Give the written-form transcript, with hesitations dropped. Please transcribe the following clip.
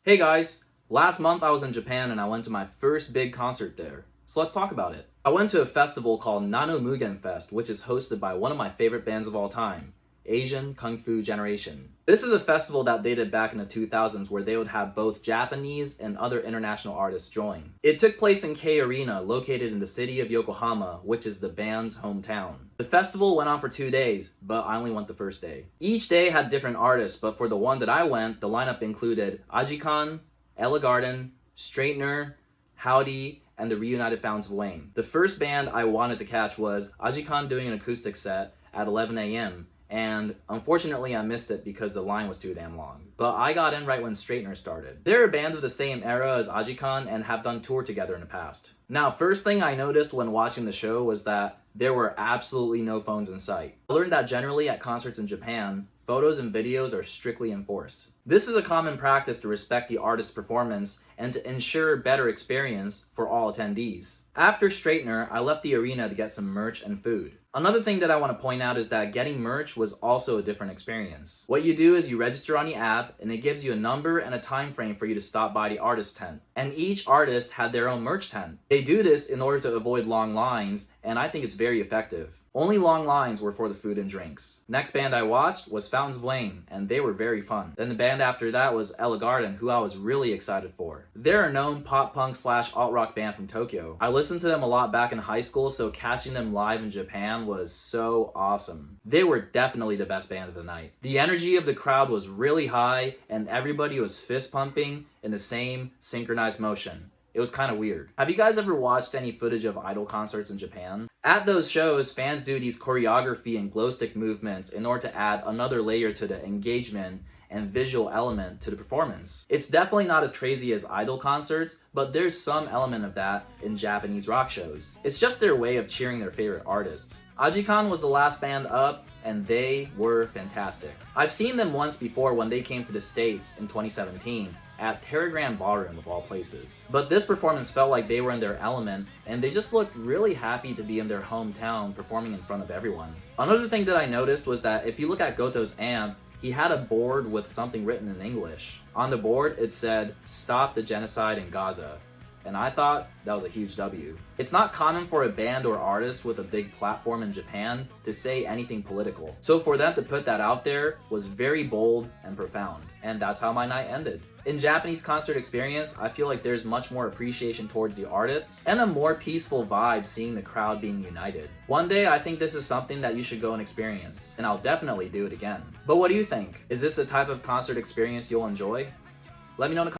Hey guys! Last month I was in Japan and I went to my first big concert there. So let's talk about it. I went to a festival called Nano Mugen Fest, which is hosted by one of my favorite bands of all time, Asian Kung Fu Generation. This is a festival that dated back in the 2000s where they would have both Japanese and other international artists join. It took place in K Arena, located in the city of Yokohama, which is the band's hometown. The festival went on for 2 days, but I only went the first day. Each day had different artists, but for the one that I went, the lineup included Ajikan, Ella Garden, Straightener, Howdy, and the reunited Fountains of Wayne. The first band I wanted to catch was Ajikan doing an acoustic set at 11 a.m. and unfortunately I missed it because the line was too damn long. But I got in right when Straightener started. They're a band of the same era as Ajikan and have done tour together in the past. Now, first thing I noticed when watching the show was that there were absolutely no phones in sight. I learned that generally at concerts in Japan, photos and videos are strictly enforced. This is a common practice to respect the artist's performance and to ensure better experience for all attendees. After Straightener, I left the arena to get some merch and food. Another thing that I want to point out is that getting merch was also a different experience. What you do is you register on the app and it gives you a number and a time frame for you to stop by the artist tent. And each artist had their own merch tent. They do this in order to avoid long lines, and I think it's very effective. Only long lines were for the food and drinks. Next band I watched was Fountains of Wayne, and they were very fun. Then the band after that was Ella Garden, who I was really excited for. They're a known pop-punk / alt-rock band from Tokyo. I listened to them a lot back in high school, so catching them live in Japan was so awesome. They were definitely the best band of the night. The energy of the crowd was really high, and everybody was fist pumping in the same synchronized motion. It was kind of weird. Have you guys ever watched any footage of idol concerts in Japan? At those shows, fans do these choreography and glow stick movements in order to add another layer to the engagement and visual element to the performance. It's definitely not as crazy as idol concerts, but there's some element of that in Japanese rock shows. It's just their way of cheering their favorite artist. Ajikan was the last band up, and they were fantastic. I've seen them once before when they came to the States in 2017 at Terragram Ballroom of all places. But this performance felt like they were in their element, and they just looked really happy to be in their hometown performing in front of everyone. Another thing that I noticed was that if you look at Goto's amp, he had a board with something written in English. On the board, it said, "Stop the genocide in Gaza." And I thought that was a huge W. It's not common for a band or artist with a big platform in Japan to say anything political. So for them to put that out there was very bold and profound. And that's how my night ended. In Japanese concert experience, I feel like there's much more appreciation towards the artists and a more peaceful vibe seeing the crowd being united. One day, I think this is something that you should go and experience, and I'll definitely do it again. But what do you think? Is this the type of concert experience you'll enjoy? Let me know in the comments.